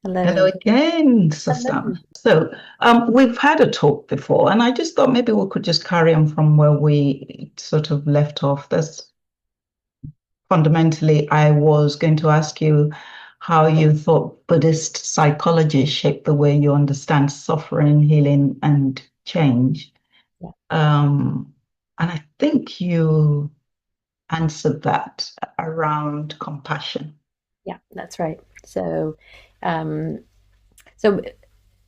Hello Hello. again, Susthama. Hello. We've had a talk before, and I just thought maybe we could just carry on from where we sort of left off. That's fundamentally, I was going to ask you how you thought Buddhist psychology shaped the way you understand suffering, healing, and change. Yeah, Um, and I think you answered that around compassion. yeah, that's right. Um, so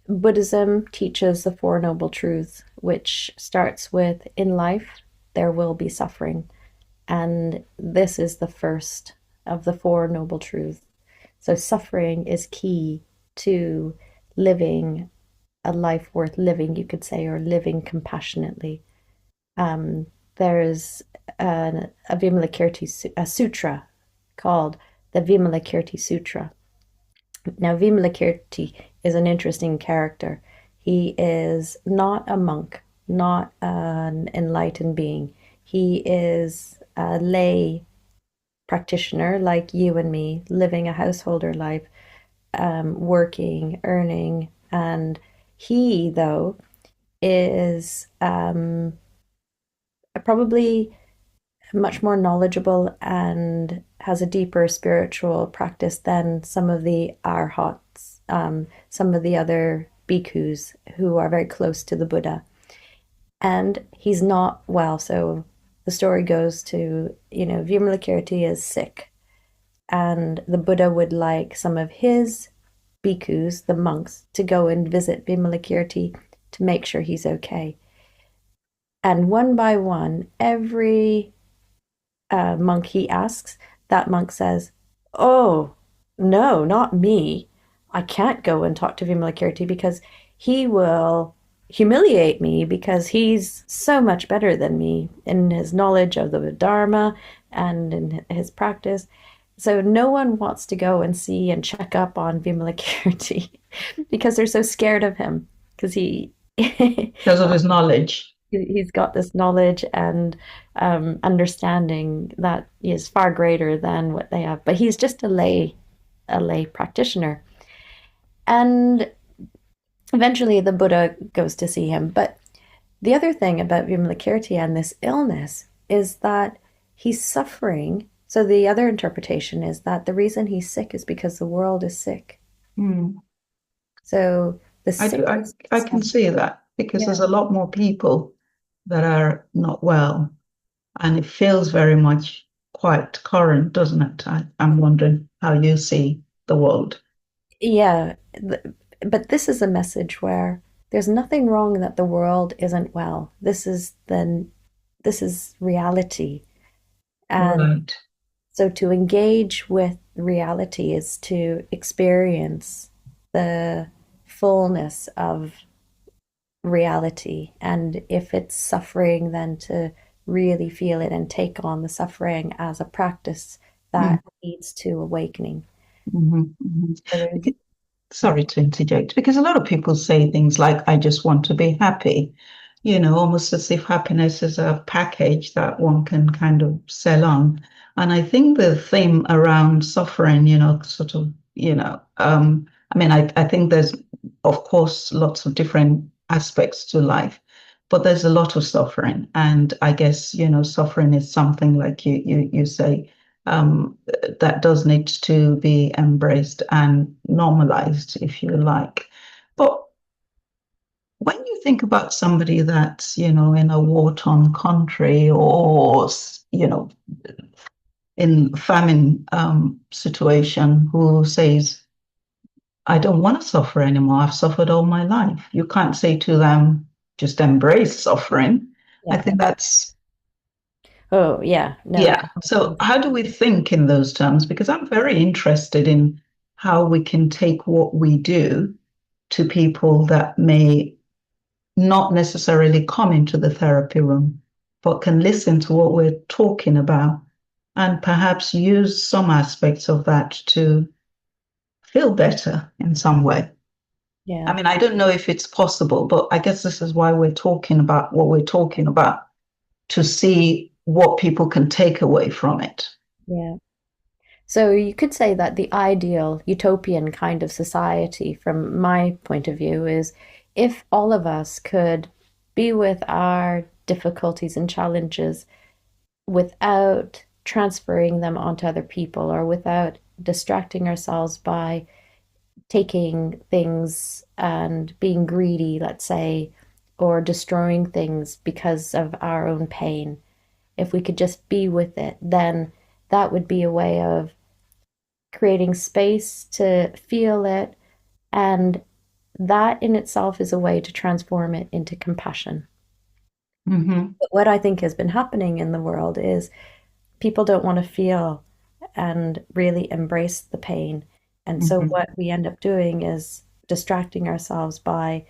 Buddhism teaches the Four Noble Truths, which starts with in life there will be suffering, and this is the first of the Four Noble Truths. So suffering is key to living a life worth living, you could say, or living compassionately. Um, there's a Vimalakirti a sutra called the Vimalakirti Sutra. Now, Vimalakirti is an interesting character. He is not a monk, not an enlightened being. He is a lay practitioner like you and me, living a householder life, working, earning, and he, though, is probably much more knowledgeable and has a deeper spiritual practice than some of the arhats, some of the other bhikkhus who are very close to the Buddha. And he's not well. So the story goes to, Vimalakirti is sick, and the Buddha would like some of his bhikkhus, the monks, to go and visit Vimalakirti to make sure he's okay. And one by one, every monk he asks, that monk says, "Oh, no, not me. I can't go and talk to Vimalakirti because he will humiliate me because he's so much better than me in his knowledge of the Dharma and in his practice." So no one wants to go and see and check up on Vimalakirti because they're so scared of him because he Because of his knowledge. he's got this knowledge and understanding that is far greater than what they have. But he's just a lay practitioner. And eventually the Buddha goes to see him. But the other thing about Vimalakirti and this illness is that he's suffering. So the other interpretation is that the reason he's sick is because the world is sick. Hmm. So the I do. sickness I can itself, see that because yeah, there's a lot more people that are not well, and it feels very much quite current, doesn't it? I'm wondering how you see the world. yeah. But this is a message where there's nothing wrong that the world isn't well. This is reality. And Right. so to engage with reality is to experience the fullness of reality. And if it's suffering, then to really feel it and take on the suffering as a practice that leads to awakening. Mm-hmm, hmm. So there's, Sorry to interject, because a lot of people say things like, I just want to be happy, almost as if happiness is a package that one can kind of sell on. And I think the theme around suffering, sort of, I mean, I think there's, of course, lots of different aspects to life, but there's a lot of suffering. And I guess, suffering is something like you say, that does need to be embraced and normalized, if you like. But when you think about somebody that's, in a war-torn country or, in famine situation, who says, I don't want to suffer anymore. I've suffered all my life. You can't say to them, just embrace suffering. I yeah. think that's Oh, yeah. No. Yeah. So how do we think in those terms? Because I'm very interested in how we can take what we do to people that may not necessarily come into the therapy room, but can listen to what we're talking about and perhaps use some aspects of that to feel better in some way. I Yeah. mean, I don't know if it's possible, but I guess this is why we're talking about what we're talking about, to see what people can take away from it. Yeah. So you could say that the ideal utopian kind of society, from my point of view, is if all of us could be with our difficulties and challenges without transferring them onto other people or without distracting ourselves by taking things and being greedy, let's say, or destroying things because of our own pain. If we could just be with it, then that would be a way of creating space to feel it. And that in itself is a way to transform it into compassion. Hmm. But what I think has been happening in the world is people don't want to feel and really embrace the pain. And so Hmm. what we end up doing is distracting ourselves by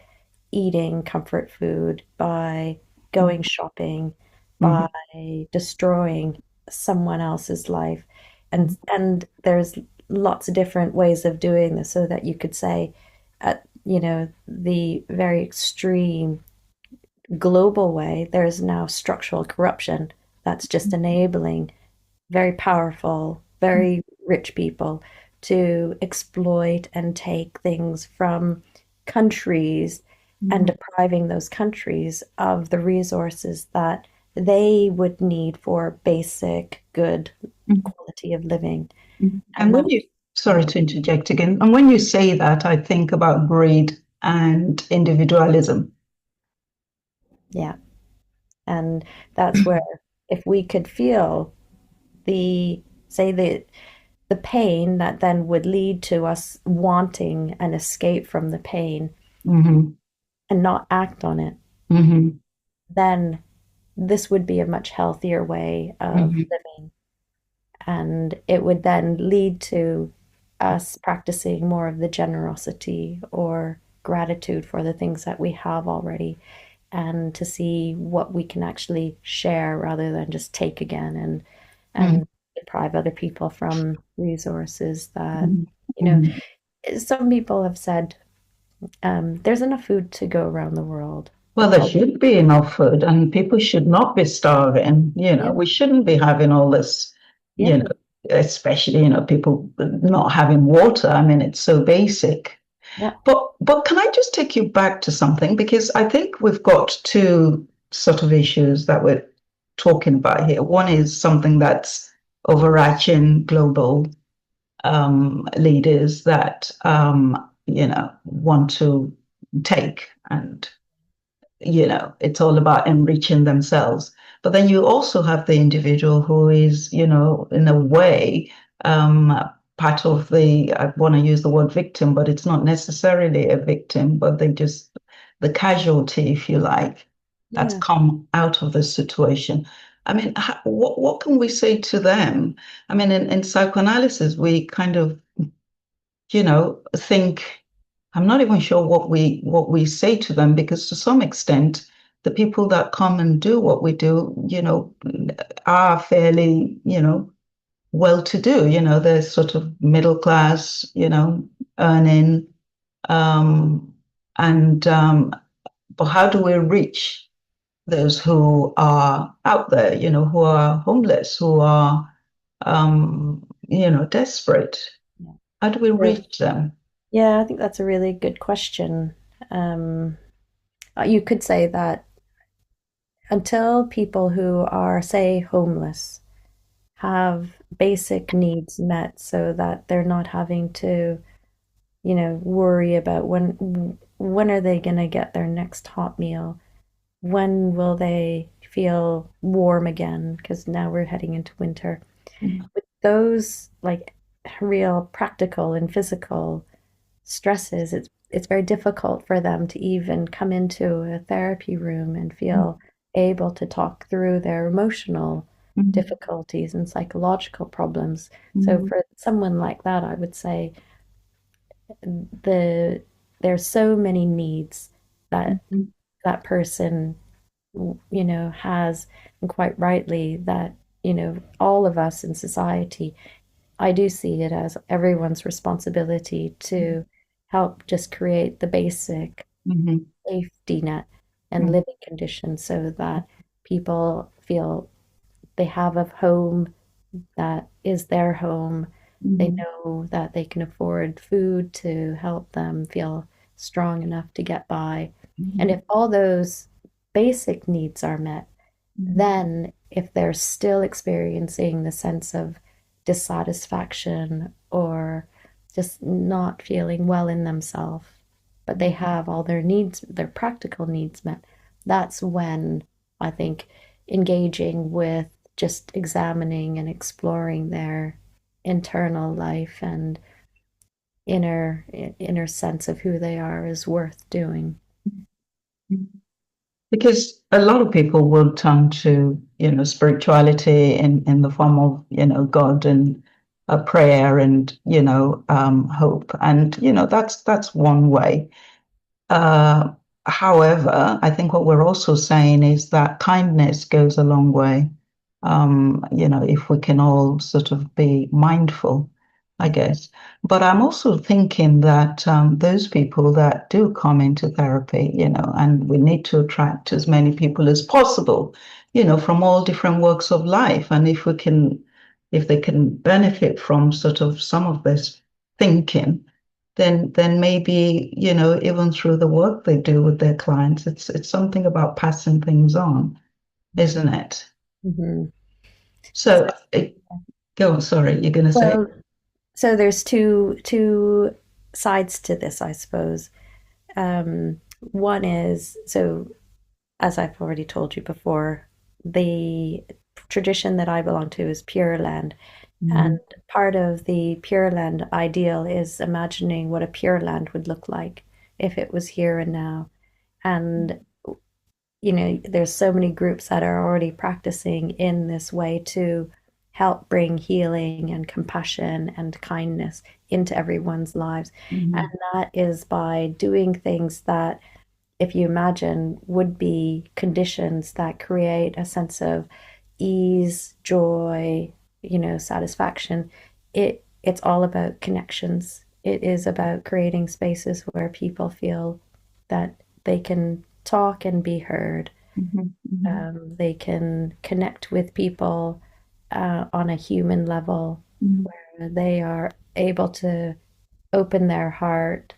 eating comfort food, by going shopping, by Hmm. destroying someone else's life. And there's lots of different ways of doing this so that you could say at the very extreme global way, there's now structural corruption that's just enabling very powerful, very rich people to exploit and take things from countries and depriving those countries of the resources that they would need for basic good quality of living. And And when when, you, sorry to interject again, and when you say that, I think about greed and individualism. yeah, and that's where if we could feel the, say, the pain that then would lead to us wanting an escape from the pain Hmm. and not act on it, Hmm. then this would be a much healthier way of Hmm. living. And it would then lead to us practicing more of the generosity or gratitude for the things that we have already and to see what we can actually share rather than just take again and deprive other people from resources that, you know, Hmm. some people have said there's enough food to go around the world. The Well, there problem, should be enough food, and people should not be starving. yeah, We shouldn't be having all this, yeah, especially, people not having water. I mean, it's so basic. yeah, But can I just take you back to something? Because I think we've got two sort of issues that we're talking about here. One is something that's overarching global leaders that want to take, and it's all about enriching themselves. But then you also have the individual who is, in a way, um, part of I want to use the word victim, but it's not necessarily a victim, but the casualty, if you like, that's yeah, come out of the situation. I mean, what can we say to them? I mean, in psychoanalysis, we kind of, think I'm not even sure what we say to them, because to some extent, the people that come and do what we do, are fairly, well to do. They're sort of middle class, earning, um, and but how do we reach those who are out there, who are homeless, who are desperate? yeah. How do we So, reach them? yeah, I think that's a really good question. Um, you could say that until people who are, say, homeless have basic needs met so that they're not having to, worry about when are they going to get their next hot meal? When will they feel warm again? Because now we're heading into winter. With those like real practical and physical stresses, it's very difficult for them to even come into a therapy room and feel able to talk through their emotional Mhm. difficulties and psychological problems. So Mhm. for someone like that, I would say the there's so many needs that Mhm. that person has, and quite rightly that, all of us in society, I do see it as everyone's responsibility to help just create the basic Mhm. safety net and Mhm. living conditions so that people feel they have a home that is their home They Mhm. know that they can afford food to help them feel strong enough to get by. And Mhm. if all those basic needs are met, Mhm. then if they're still experiencing the sense of dissatisfaction or just not feeling well in themselves, but they have all their needs, their practical needs met, that's when I think engaging with just examining and exploring their internal life and inner sense of who they are is worth doing. Because a lot of people will turn to, spirituality in the form of, God and a prayer and, hope. And, that's one way. Uh, However, I think what we're also saying is that kindness goes a long way. If we can all sort of be mindful, I guess. But I'm also thinking that those people that do come into therapy, and we need to attract as many people as possible, from all different walks of life. And if they can benefit from sort of some of this thinking, then maybe, even through the work they do with their clients, it's something about passing things on, isn't it? Mm-hmm. So go on, sorry, you're going to say? Well, so there's two sides to this, I suppose. One is so, as I've already told you before, the tradition that I belong to is Pure Land, and Mhm. part of the Pure Land ideal is imagining what a Pure Land would look like if it was here and now. And there's so many groups that are already practicing in this way to help bring healing and compassion and kindness into everyone's lives. And Mhm. that is by doing things that, if you imagine, would be conditions that create a sense of ease, joy, satisfaction. It's all about connections. It is about creating spaces where people feel that they can talk and be heard. Mhm. Mhm. They can connect with people on a human level, Mhm. where they are able to open their heart,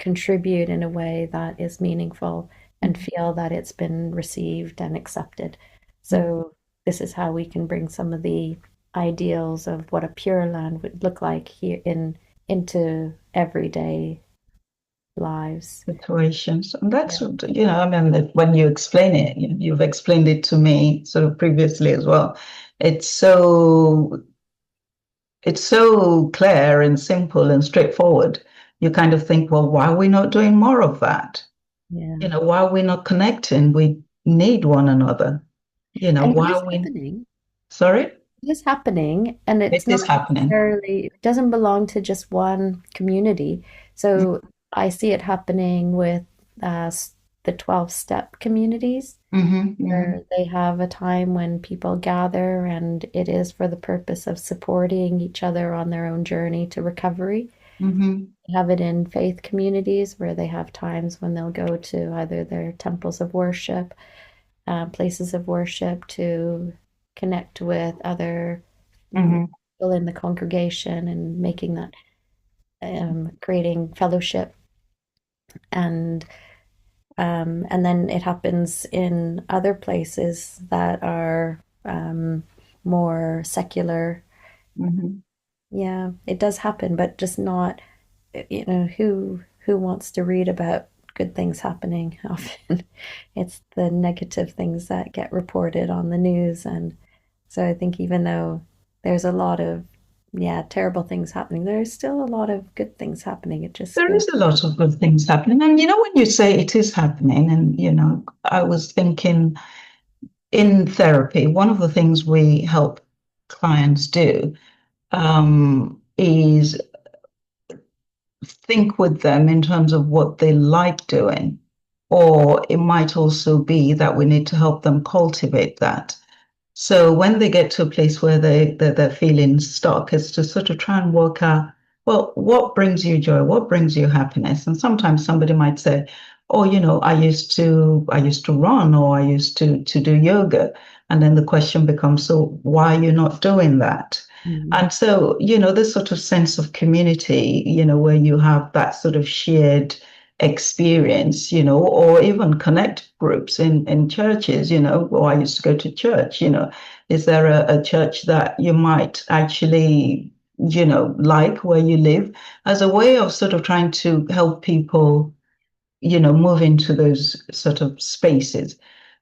contribute in a way that is meaningful, and feel that it's been received and accepted. Mhm. So, this is how we can bring some of the ideals of what a pure land would look like here into everyday lives. Situations. And Yeah. that's, I mean, that when you explain it, you've explained it to me sort of previously as well. It's so it's so clear and simple and straightforward. You kind of think, well, why are we not doing more of that? Yeah. Why are we not connecting? We need one another. And it Why is are we, happening. sorry? It is happening, and it's It not is happening. necessarily, it doesn't belong to just one community. So I see it happening with the 12-step communities, Mm-hmm, mm-hmm, where they have a time when people gather, and it is for the purpose of supporting each other on their own journey to recovery. mm-hmm, They have it in faith communities, where they have times when they'll go to either their temples of worship, places of worship, to connect with other mm-hmm, people in the congregation and making that, creating fellowship. And then it happens in other places that are more secular. mm-hmm. Yeah, it does happen, but just not, who wants to read about good things happening often? It's the negative things that get reported on the news. And so I think even though there's a lot of, yeah, terrible things happening, there's still a lot of good things happening. It just There feels, is a lot of good things happening. And when you say it is happening, and I was thinking in therapy, one of the things we help clients do is think with them in terms of what they like doing. Or it might also be that we need to help them cultivate that. So when they get to a place where they're feeling stuck, is to sort of try and work out, well, what brings you joy? What brings you happiness? And sometimes somebody might say, oh, I used to run, or I used to do yoga. And then the question becomes, so why are you not doing that? Mm. And so, this sort of sense of community, where you have that sort of shared experience, or even connect groups in churches, or I used to go to church, is there a church that you might actually, like where you live, as a way of sort of trying to help people, move into those sort of spaces.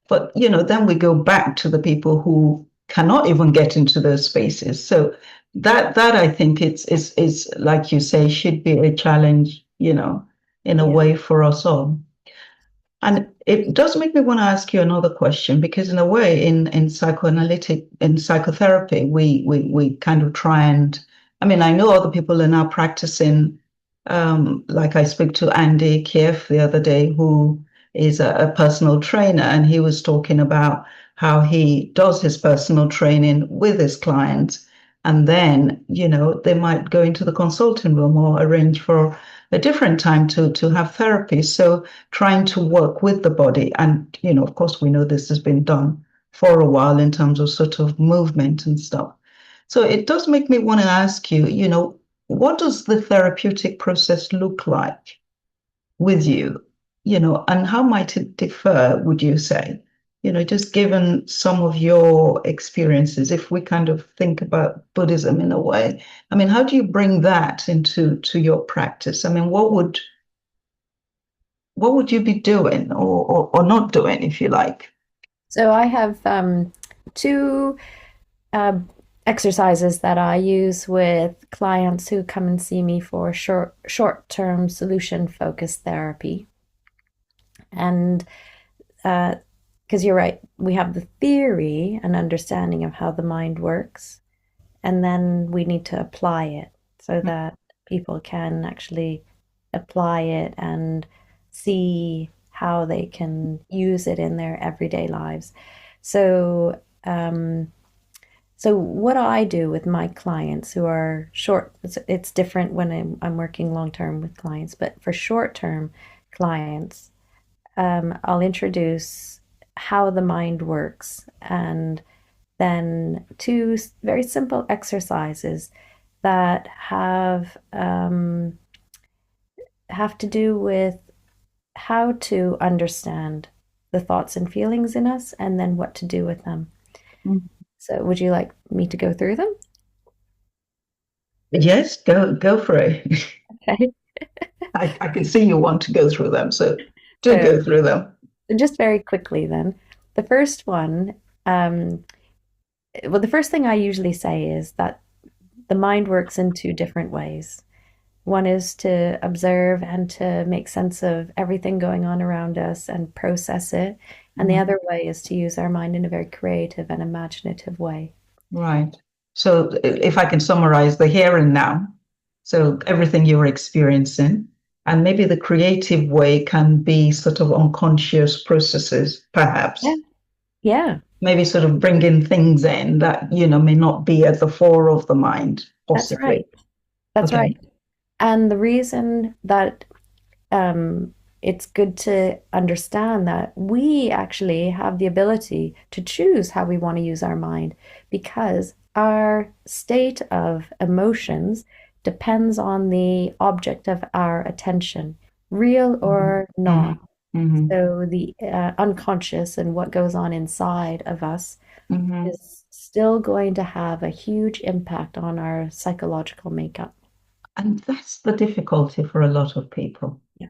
But, then we go back to the people who cannot even get into those spaces. So that I think it's is like you say, should be a challenge, in a Yeah. way for us all. And it does make me want to ask you another question, because in a way, in psychotherapy, we kind of try and, I mean, I know other people are now practicing, like I spoke to Andy Kiev the other day, who is a personal trainer, and he was talking about how he does his personal training with his clients. And then, they might go into the consulting room or arrange for a different time to have therapy. So trying to work with the body. And, of course, we know this has been done for a while in terms of sort of movement and stuff. So it does make me want to ask you, what does the therapeutic process look like with you, and how might it differ, would you say? Just given some of your experiences, if we kind of think about Buddhism in a way, I mean, how do you bring that to your practice? I mean, what would you be doing, or not doing, if you like? So I have two uh, exercises that I use with clients who come and see me for short-term solution focused therapy. And because you're right, we have the theory and understanding of how the mind works, and then we need to apply it so that people can actually apply it and see how they can use it in their everyday lives. So, so what I do with my clients who are short, it's different when I'm working long term with clients, but for short term clients, I'll introduce how the mind works, and then two very simple exercises that have to do with how to understand the thoughts and feelings in us and then what to do with them. Mhm. So would you like me to go through them? Yes, go for it. Okay. I can see you want to go through them, so do So go through them. just very quickly then. The first one, um, well, the first thing I usually say is that the mind works in two different ways. One is to observe and to make sense of everything going on around us and process it. And the Mhm. other way is to use our mind in a very creative and imaginative way. Right. So if I can summarize the here and now, so everything you're experiencing, and maybe the creative way can be sort of unconscious processes, Yeah. perhaps. Yeah, Maybe sort of bringing things in that, may not be at the fore of the mind, that's possibly. right. That's Okay. right. And the reason that it's good to understand that we actually have the ability to choose how we want to use our mind, because our state of emotions depends on the object of our attention, real Mhm. or not. Mhm. Mhm. So the unconscious and what goes on inside of us Mhm. is still going to have a huge impact on our psychological makeup. And that's the difficulty for a lot of people. Yeah.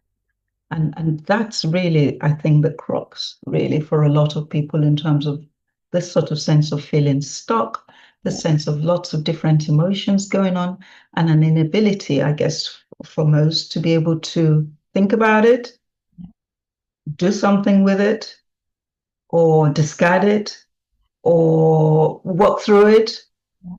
And that's really, I think, the crux, really, for a lot of people in terms of this sort of sense of feeling stuck, the Yeah. sense of lots of different emotions going on, and an inability, I guess, for most to be able to think about it, do something with it, or discard it, or work through it, Yeah.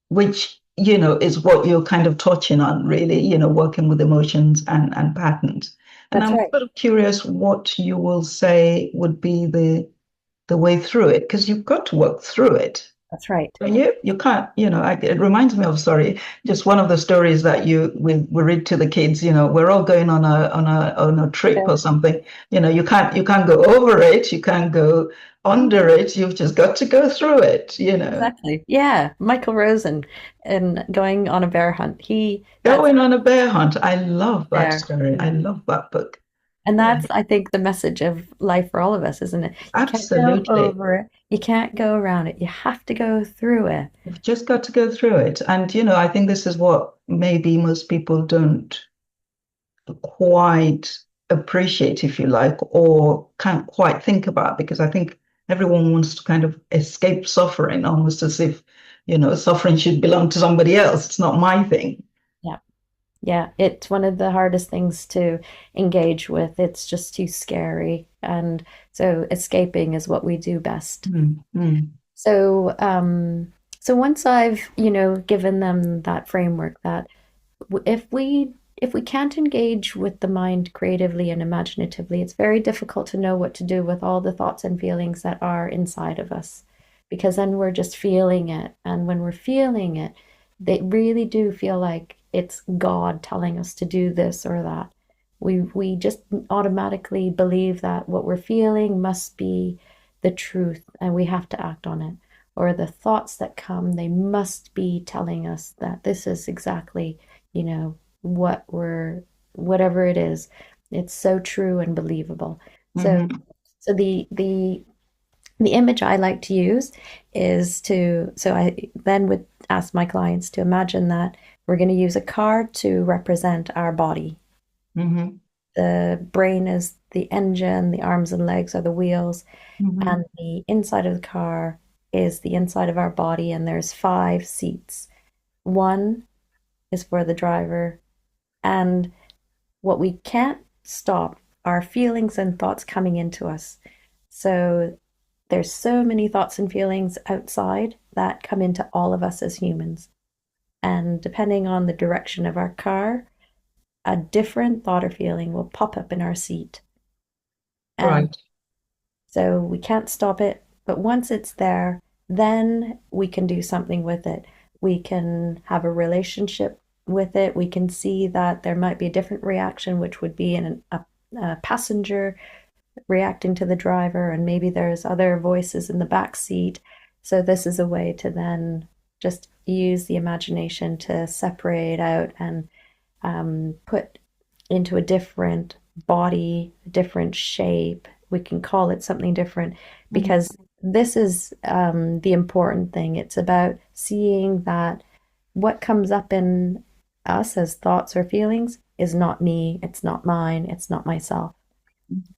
which, is what you're kind of touching on, really, working with emotions and patterns. And That's I'm right. sort of curious what you will say would be the way through it, because you've got to work through it. That's right. And you can't, it reminds me of, sorry, just one of the stories that we read to the kids, we're all going on a trip or something. You can't go over it, you can't go under it, you've just got to go through it. Exactly. Yeah, Michael Rosen and going on a bear hunt. That's Going on a bear hunt. I love that there. story. I love that book. And Yeah, that's, I think, the message of life for all of us, isn't it? You can't go absolutely. over it. You can't go around it. You have to go through it. You've just got to go through it. And, I think this is what maybe most people don't quite appreciate, if you like, or can't quite think about, because I think everyone wants to kind of escape suffering, almost as if, suffering should belong to somebody else. It's not my thing. Yeah. Yeah. It's one of the hardest things to engage with. It's just too scary. And so escaping is what we do best. Mm, mm, So, so once I've, given them that framework that if we can't engage with the mind creatively and imaginatively, it's very difficult to know what to do with all the thoughts and feelings that are inside of us, because then we're just feeling it. And when we're feeling it, they really do feel like it's God telling us to do this or that. We just automatically believe that what we're feeling must be the truth and we have to act on it. Or the thoughts that come, they must be telling us that this is exactly, what whatever it is, it's so true and believable. So mhm, so the image I like to use is so I then would ask my clients to imagine that we're going to use a car to represent our body. mhm, The brain is the engine, the arms and legs are the wheels, mhm, and the inside of the car is the inside of our body, and there's 5 seats. One is for the driver, and what we can't stop are feelings and thoughts coming into us. So there's so many thoughts and feelings outside that come into all of us as humans. And depending on the direction of our car, a different thought or feeling will pop up in our seat. And right. so we can't stop it. But once it's there, then we can do something with it. We can have a relationship with it. We can see that there might be a different reaction, which would be in a passenger reacting to the driver, and maybe there's other voices in the back seat. So this is a way to then just use the imagination to separate out and put into a different body, a different shape. We can call it something different Mhm. because this is the important thing. It's about seeing that what comes up in us as thoughts or feelings is not me, it's not mine, it's not myself,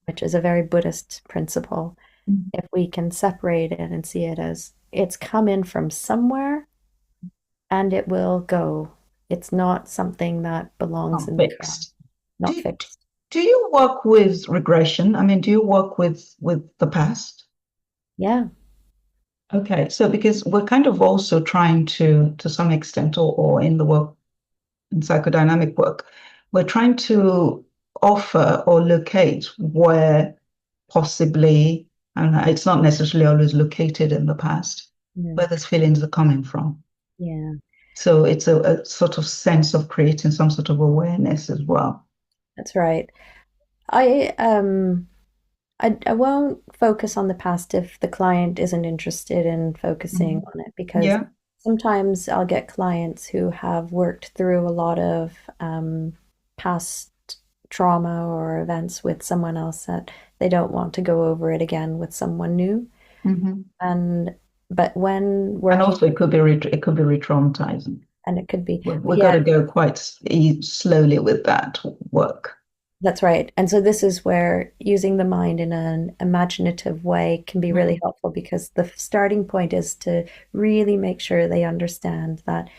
which is a very Buddhist principle. Mhm. If we can separate it and see it as it's come in from somewhere and it will go, it's not something that belongs Not in the car, fixed. not Do, fixed. do you work with regression? I mean, do you work with the past? Yeah. Okay, so because we're kind of also trying to some extent, or in the work in psychodynamic work, we're trying to offer or locate where possibly, and it's not necessarily always located in the past, Yeah. where those feelings are coming from. Yeah. So it's a sort of sense of creating some sort of awareness as well. That's right. I um I won't focus on the past if the client isn't interested in focusing Mhm. on it, because Yeah. sometimes I'll get clients who have worked through a lot of past trauma or events with someone else that they don't want to go over it again with someone new. Hmm. And but when And working, also, it could be re-traumatizing. and it could be, but We've got yeah, to go quite slowly with that work. that's right. And so this is where using the mind in an imaginative way can be really Mhm. helpful, because the starting point is to really make sure they understand that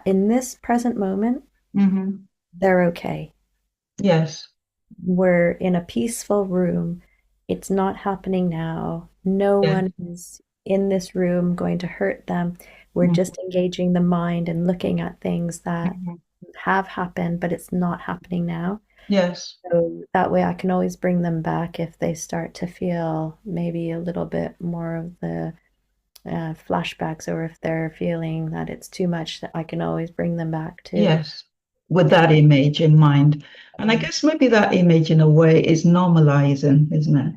in this present moment, Hmm. they're okay. Yes. We're in a peaceful room. It's not happening now. No Yeah. one is in this room going to hurt them. We're Mhm. just engaging the mind and looking at things that Mhm. have happened, but it's not happening now. Yes. So that way I can always bring them back if they start to feel maybe a little bit more of the flashbacks, or if they're feeling that it's too much, that I can always bring them back to. Yes, with that image in mind. And I guess maybe that image in a way is normalizing, isn't it?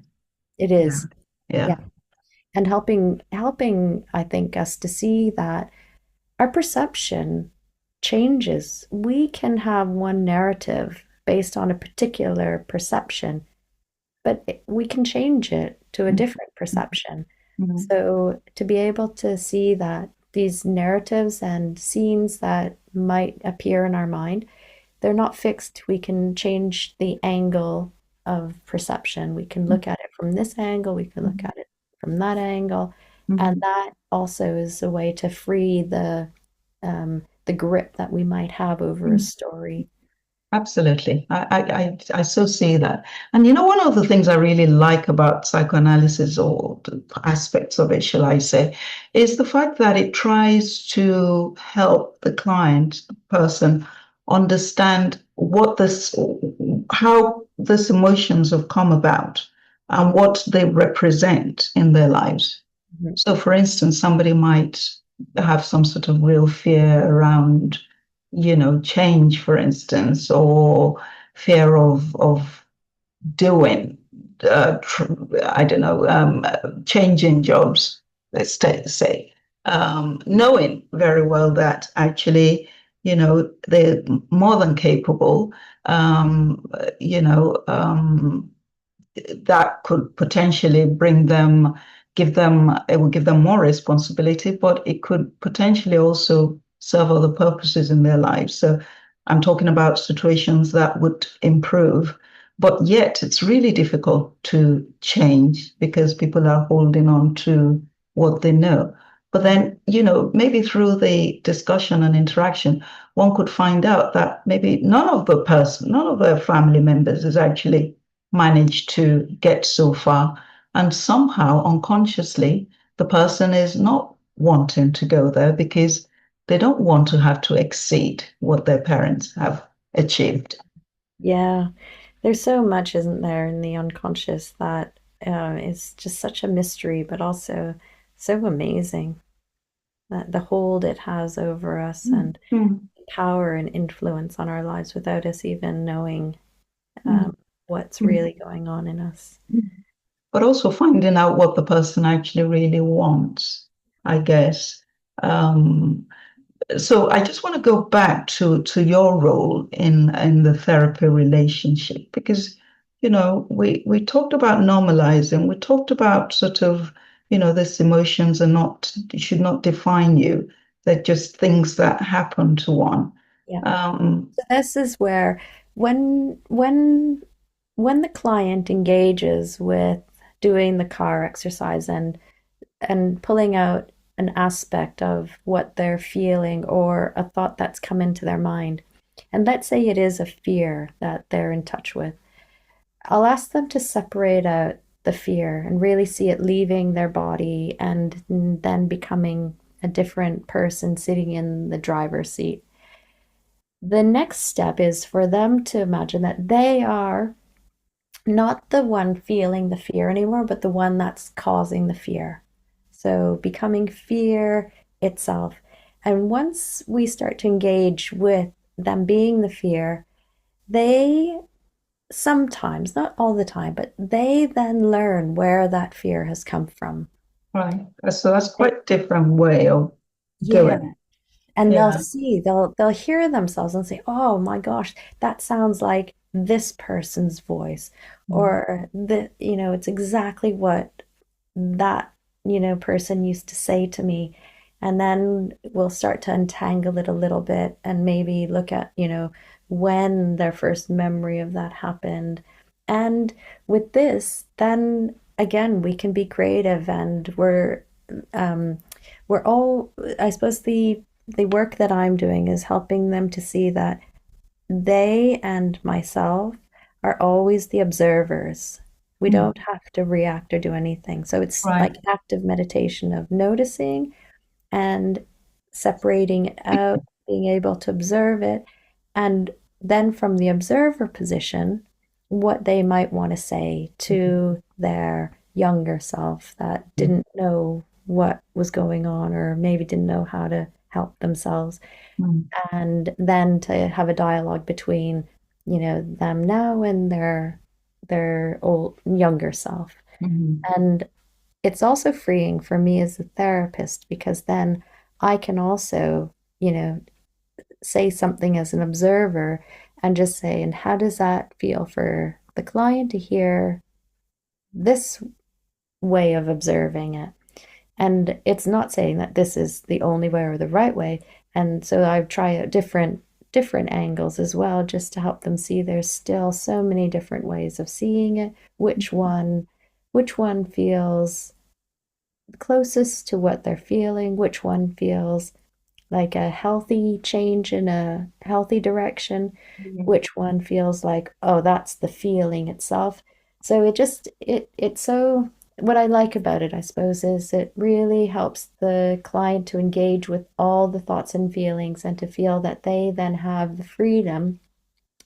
It Yeah. is, yeah, Yeah. and helping, I think, us to see that our perception changes. We can have one narrative based on a particular perception, but we can change it to a different perception. Mhm. So to be able to see that these narratives and scenes that might appear in our mind, they're not fixed. We can change the angle of perception. We can look at it from this angle, we can look Mhm. at it from that angle. And Mhm. that also is a way to free the grip that we might have over a Mhm. story. Absolutely. I so see that. And you know, one of the things I really like about psychoanalysis, or the aspects of it, shall I say, is the fact that it tries to help the client, the person, understand how these emotions have come about and what they represent in their lives. Mhm. So, for instance, somebody might have some sort of real fear around, change, for instance, or fear of doing, I don't know, changing jobs, let's say, knowing very well that actually, they're more than capable, um, you know, um, that could potentially it would give them more responsibility, but it could potentially also serve other purposes in their lives. So I'm talking about situations that would improve, but yet it's really difficult to change because people are holding on to what they know. But then, maybe through the discussion and interaction, one could find out that maybe none of their family members is actually managed to get so far. And somehow, unconsciously, the person is not wanting to go there because they don't want to have to exceed what their parents have achieved. Yeah, there's so much, isn't there, in the unconscious that is just such a mystery, but also so amazing. That the hold it has over us Mm, and mm, power and influence on our lives without us even knowing mm, what's mm, really going on in us. mm. But also finding out what the person actually really wants, I guess. Um, so I just want to go back to your role in the therapy relationship because we talked about normalizing, we talked about sort of these emotions should not define you, they're just things that happen to one. Yeah. um So this is where when the client engages with doing the car exercise and pulling out an aspect of what they're feeling or a thought that's come into their mind, and let's say it is a fear that they're in touch with, I'll ask them to separate out the fear and really see it leaving their body and then becoming a different person sitting in the driver's seat. The next step is for them to imagine that they are not the one feeling the fear anymore, but the one that's causing the fear. So becoming fear itself. And once we start to engage with them being the fear, they sometimes, not all the time, but they then learn where that fear has come from. right, so that's quite a different way of Yeah. doing it. And they'll Yeah. see, they'll hear themselves and say, "Oh my gosh, that sounds like this person's voice," Mm, or it's exactly what that, person used to say to me. And then we'll start to untangle it a little bit and maybe look at, when their first memory of that happened. And with this, then again, we can be creative and um, we're all, I suppose the work that I'm doing is helping them to see that they and myself are always the observers. We mm, don't have to react or do anything. So it's right. like active meditation of noticing and separating it out, being able to observe it, and then from the observer position, what they might want to say to their younger self that Mm, didn't know what was going on or maybe didn't know how to help themselves. Mm, And then to have a dialogue between, them now and their old younger self. mm, And it's also freeing for me as a therapist because then I can also, say something as an observer and just say, and how does that feel for the client to hear this way of observing it? And it's not saying that this is the only way or the right way. And so I try out different angles as well, just to help them see there's still so many different ways of seeing it. Which one feels closest to what they're feeling, which one feels like a healthy change in a healthy direction, mm, which one feels like, oh, that's the feeling itself. So it's so what I like about it, I suppose, is it really helps the client to engage with all the thoughts and feelings and to feel that they then have the freedom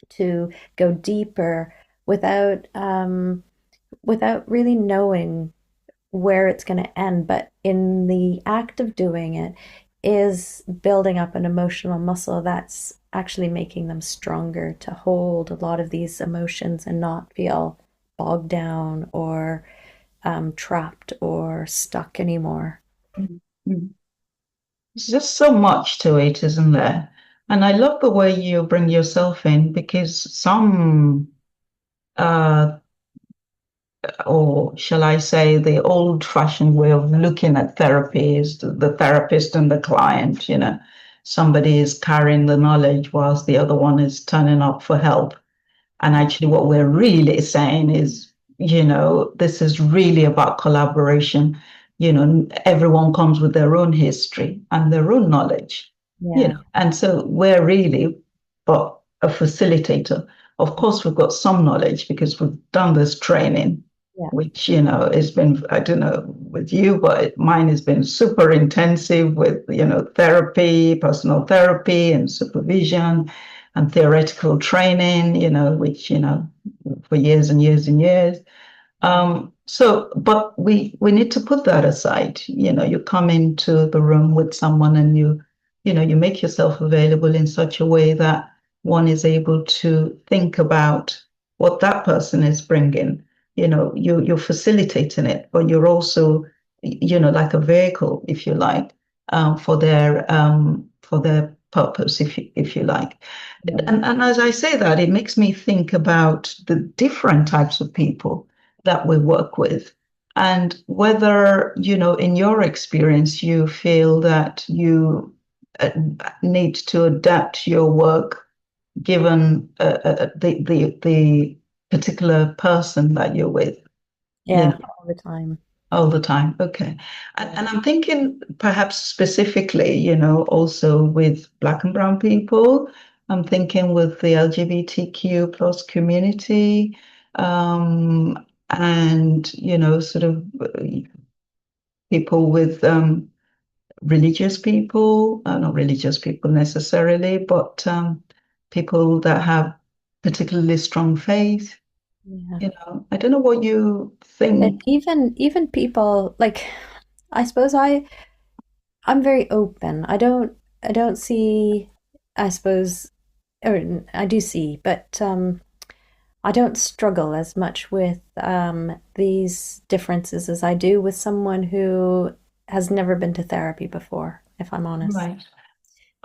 to go deeper without without really knowing where it's going to end, but in the act of doing it is building up an emotional muscle that's actually making them stronger to hold a lot of these emotions and not feel bogged down or trapped or stuck anymore. mm, mm. There's just so much to it, isn't there? And I love the way you bring yourself in because some, uh, or shall I say, the old-fashioned way of looking at therapy is the therapist and the client, somebody is carrying the knowledge whilst the other one is turning up for help. And actually, what we're really saying is, this is really about collaboration. Everyone comes with their own history and their own knowledge, Yeah, and so we're really but a facilitator. Of course, we've got some knowledge because we've done this training, yeah, which, has been, I don't know with you, but mine has been super intensive with, therapy, personal therapy and supervision and theoretical training, which, for years and years and years. But we need to put that aside. You come into the room with someone and you make yourself available in such a way that one is able to think about what that person is bringing. You're facilitating it, but you're also, like a vehicle, if you like, for their purpose, if you like. yeah, And as I say that, it makes me think about the different types of people that we work with. And whether, in your experience, you feel that you uh, need to adapt your work given the particular person that you're with, you yeah, know, all the time. all the time. Okay. Yeah, And I'm thinking perhaps specifically, also with Black and Brown people. I'm thinking with the LGBTQ plus community, and, sort of people with religious people, not religious people necessarily, but people that have particularly strong faith. yeah. I don't know what you But think. even people like I suppose I'm very open. I don't see I suppose or I do see, but I don't struggle as much with these differences as I do with someone who has never been to therapy before, if I'm honest. Right.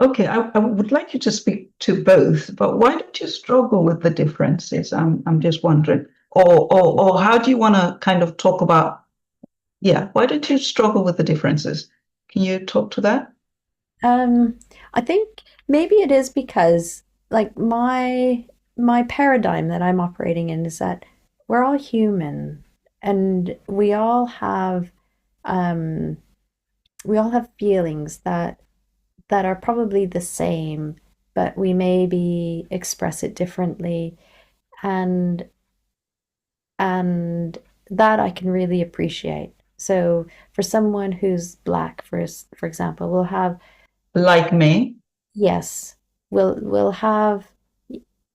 Okay, I would like you to speak to both, but why don't you struggle with the differences? I'm just wondering. Or how do you want to kind of talk about, yeah, why don't you struggle with the differences? Can you talk to that? Um, I think maybe it is because like my paradigm that I'm operating in is that we're all human and um we all have feelings that are probably the same, but we maybe express it differently and and that I can really appreciate. So for someone who's black, for example, will have Like me? yes, will have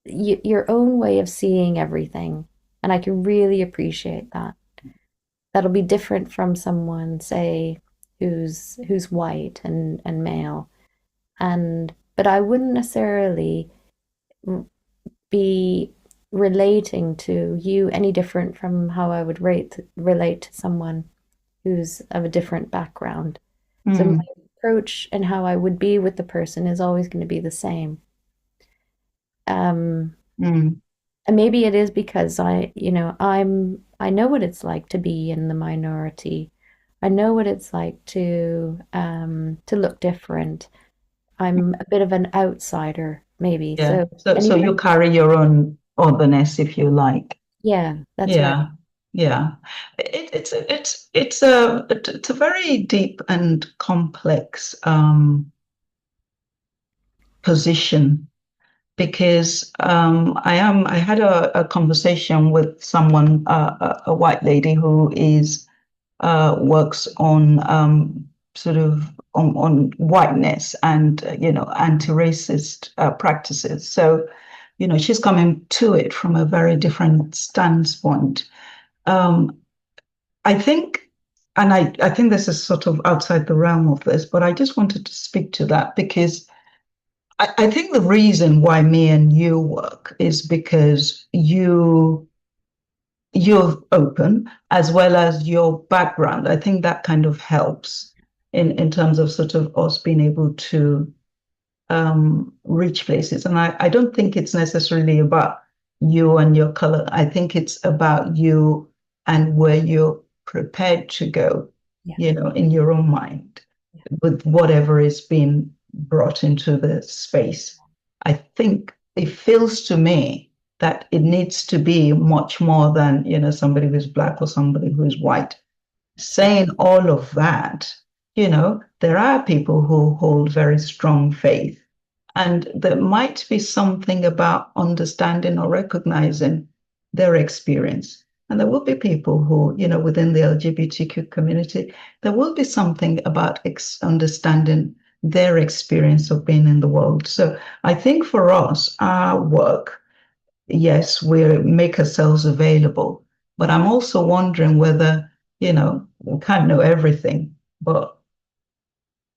your own way of seeing everything, and I can really appreciate that. That'll be different from someone, say, who's white and male, and but I wouldn't necessarily be relating to you any different from how I would relate to someone who's of a different background. So my Mm, approach and how I would be with the person is always going to be the same. Um, mm, and maybe it is because I know what it's like to be in the minority. I know what it's like to look different. I'm a bit of an outsider, maybe. yeah. So So you anytime, carry your own otherness, if you like. yeah, that's right. Yeah. Yeah. It's a very deep and complex position because I had a conversation with someone, a white lady who is works on sort of on whiteness and anti-racist practices. So, she's coming to it from a very different standpoint. Um, I think, and I think this is sort of outside the realm of this, but I just wanted to speak to that because I think the reason why me and you work is because you're open as well as your background. I think that kind of helps in terms of sort of us being able to reach places. And I don't think it's necessarily about you and your color. I think it's about you and where you're prepared to go, Yeah, in your own mind yeah, with whatever is being brought into the space. I think it feels to me that it needs to be much more than, somebody who's black or somebody who's white. absolutely. Saying all of that, there are people who hold very strong faith. And there might be something about understanding or recognizing their experience. And there will be people who, within the LGBTQ community, there will be something about understanding their experience of being in the world. So I think for us, our work, yes, we make ourselves available. But I'm also wondering whether, we can't know everything, but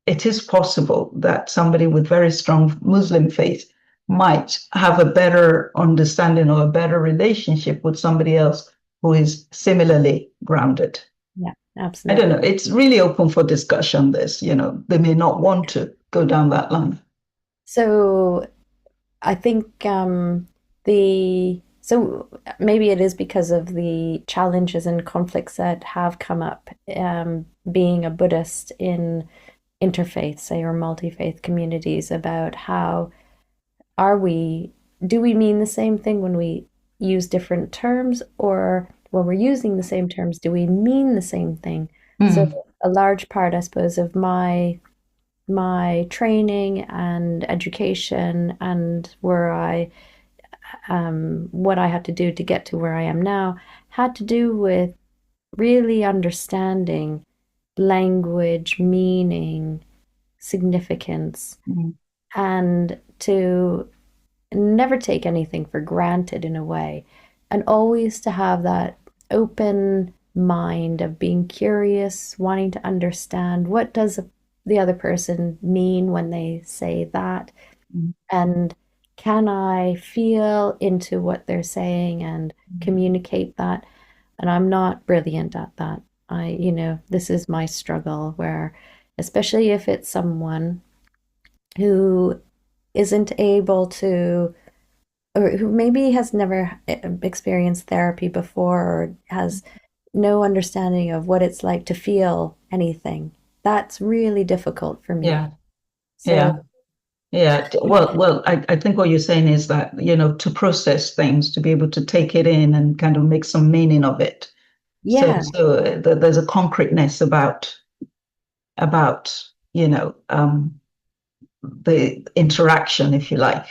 it is possible that somebody with very strong Muslim faith might have a better understanding or a better relationship with somebody else who is similarly grounded. Yeah, I don't know. absolutely. It's really open for discussion, this, they may not want to go down that line. So I think the so maybe it is because of the challenges and conflicts that have come up being a Buddhist in interfaith, say, or multi-faith communities about how are we, do we mean the same thing when we use different terms, or when we're using the same terms, do we mean the same thing? So Mm, a large part, I suppose, of my training and education and where I what I had to do to get to where I am now had to do with really understanding language, meaning, significance, mm, and to never take anything for granted in a way, and always to have that open mind of being curious, wanting to understand what does the other person mean when they say that, mm, and can I feel into what they're saying and communicate that? And I'm not brilliant at that. This is my struggle where, especially if it's someone who isn't able to, or who maybe has never experienced therapy before, or has no understanding of what it's like to feel anything. That's really difficult for me. yeah, So, yeah. Yeah, well, I think what you're saying is that, to process things, to be able to take it in and kind of make some meaning of it. So, yeah, there's a concreteness about, the interaction, if you like.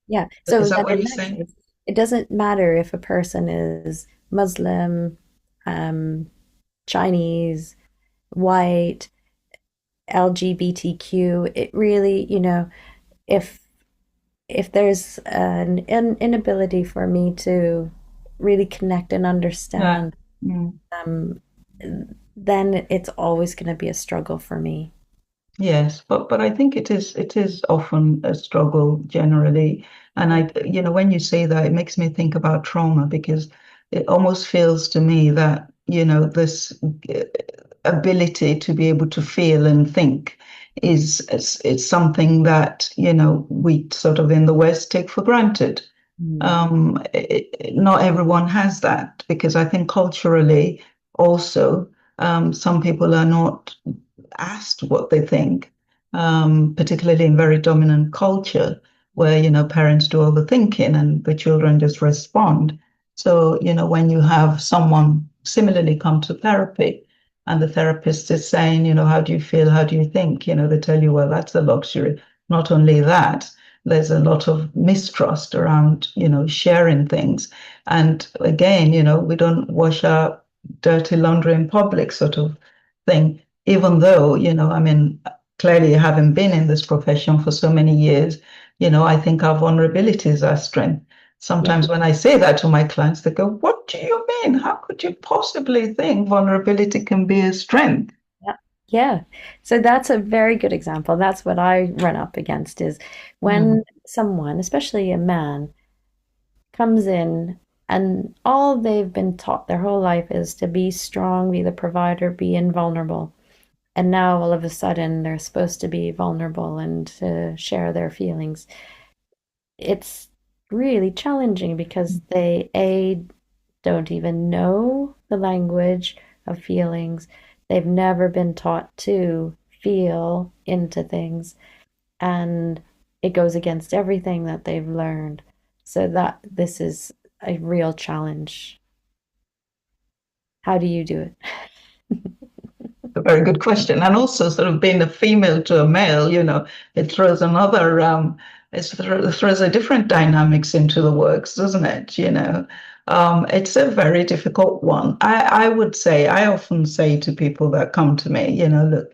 yeah. Is So that then what in you're that saying? case, it doesn't matter if a person is Muslim, um, Chinese, white, LGBTQ. It really, if if there's an inability for me to really connect and Yeah. understand, Mm, um, then it's always going to be a struggle for me. Yes, but I think it is often a struggle generally. And when you say that, it makes me think about trauma because it almost feels to me that, this ability to be able to feel and think is something that, we sort of in the West take for granted. Mm. Not everyone has that because I think culturally also, some people are not asked what they think, particularly in very dominant culture where, parents do all the thinking and the children just respond. So, when you have someone similarly come to therapy and the therapist is saying, how do you feel? How do you think? They tell you, well, that's a luxury. Not only that, there's a lot of mistrust around, sharing things. And again, we don't wash our dirty laundry in public sort of thing, even though, I mean, clearly having been in this profession for so many years, I think our vulnerability is our strength. Yeah. Sometimes when I say that to my clients, they go, what do you mean? How could you possibly think vulnerability can be a strength? Yeah. Yeah. So that's a very good example. That's what I run up against is Mm, when someone, especially a man, comes in and all they've been taught their whole life is to be strong, be the provider, be invulnerable. And now all of a sudden they're supposed to be vulnerable and to share their feelings. It's really challenging because they, A, don't even know the language of feelings. They've never been taught to feel into things, and it goes against everything that they've learned. So that this is a real challenge. How do you do it? a very good question. And also, sort of being a female to a male, it throws it throws a different dynamics into the works, doesn't it? It's a very difficult one. I would say, I often say to people that come to me, look,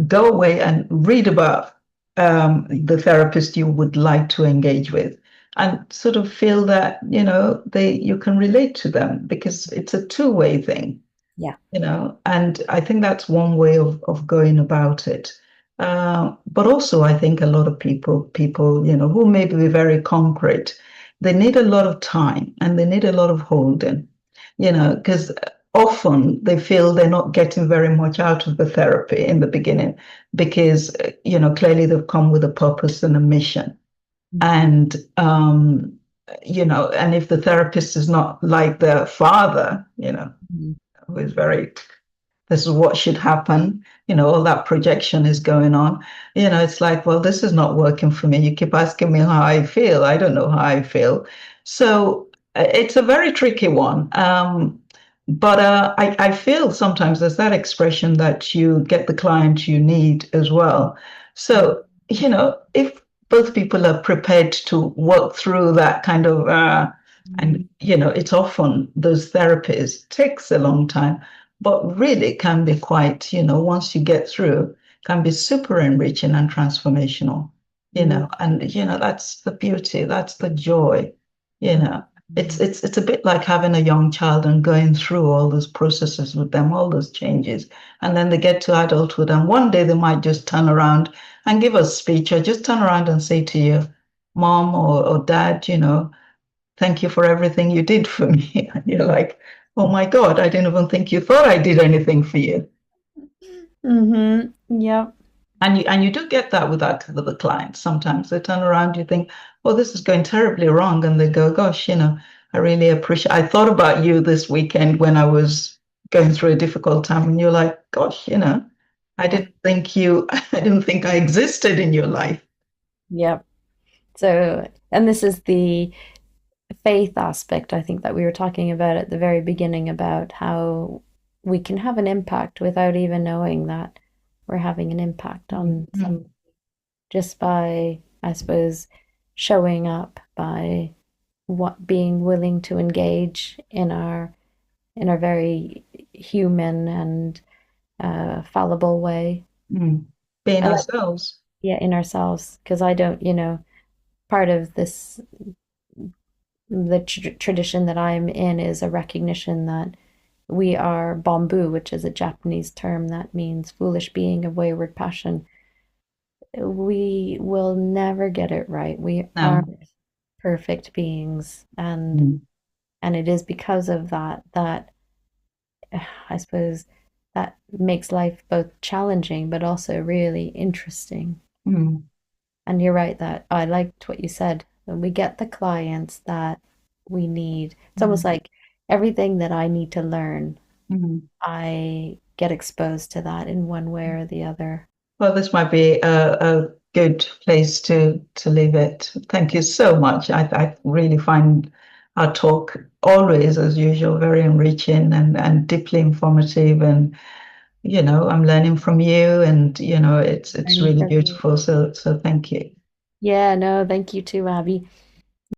go away and read about the therapist you would like to engage with and sort of feel that, you can relate to them because it's a two-way thing, Yeah. and I think that's one way of going about it. But also, I think a lot of people, who may be very concrete, they need a lot of time and they need a lot of holding, because often they feel they're not getting very much out of the therapy in the beginning because, clearly they've come with a purpose and a mission. And, and if the therapist is not like their father, Mhm. who is very, this is what should happen, all that projection is going on. It's like, well, this is not working for me. You keep asking me how I feel. I don't know how I feel. So it's a very tricky one. But I feel sometimes there's that expression that you get the client you need as well. So, if both people are prepared to work through that kind of, and, it's often those therapies takes a long time, but really can be quite, once you get through, can be super enriching and transformational, Mhm. and, that's the beauty, that's the joy, you know. It's a bit like having a young child and going through all those processes with them, all those changes, and then they get to adulthood, and one day they might just turn around and give a speech, or just turn around and say to you, "Mom or Dad, thank you for everything you did for me." And you're like, "Oh my God, I didn't even think you thought I did anything for you." Mm-hmm. Yep. And you do get that with the clients. Sometimes they turn around, you think, "Oh, this is going terribly wrong," and they go, "Gosh, I really appreciate. I thought about you this weekend when I was going through a difficult time," and you're like, "Gosh, I Yeah. didn't think you, I didn't think I existed in your life." Yep. So, and this is the faith aspect, I think, that we were talking about at the very beginning about how we can have an impact without even knowing that we're having an impact on Mm, some just by, I suppose, showing up, by what being willing to engage in our very human and fallible way. mm. Being And that, ourselves. yeah, in ourselves, because I don't, part of this the tradition that I'm in is a recognition that We are bamboo, which is a Japanese term that means foolish being of wayward passion. We will never get it right. We No. aren't perfect beings, Mm, and it is because of that that I suppose that makes life both challenging but also really interesting. mm, And you're right that I liked what you said. When we get the clients that we need, it's almost mm, like everything that I need to learn, mm. I get exposed to that in one way or the other. Well, this might be a good place to leave it. Thank you so much. I really find our talk always, as usual, very enriching and deeply informative. And I'm learning from you, and it's Learning really from you. beautiful. So thank you. Yeah, no, thank you too, Abby.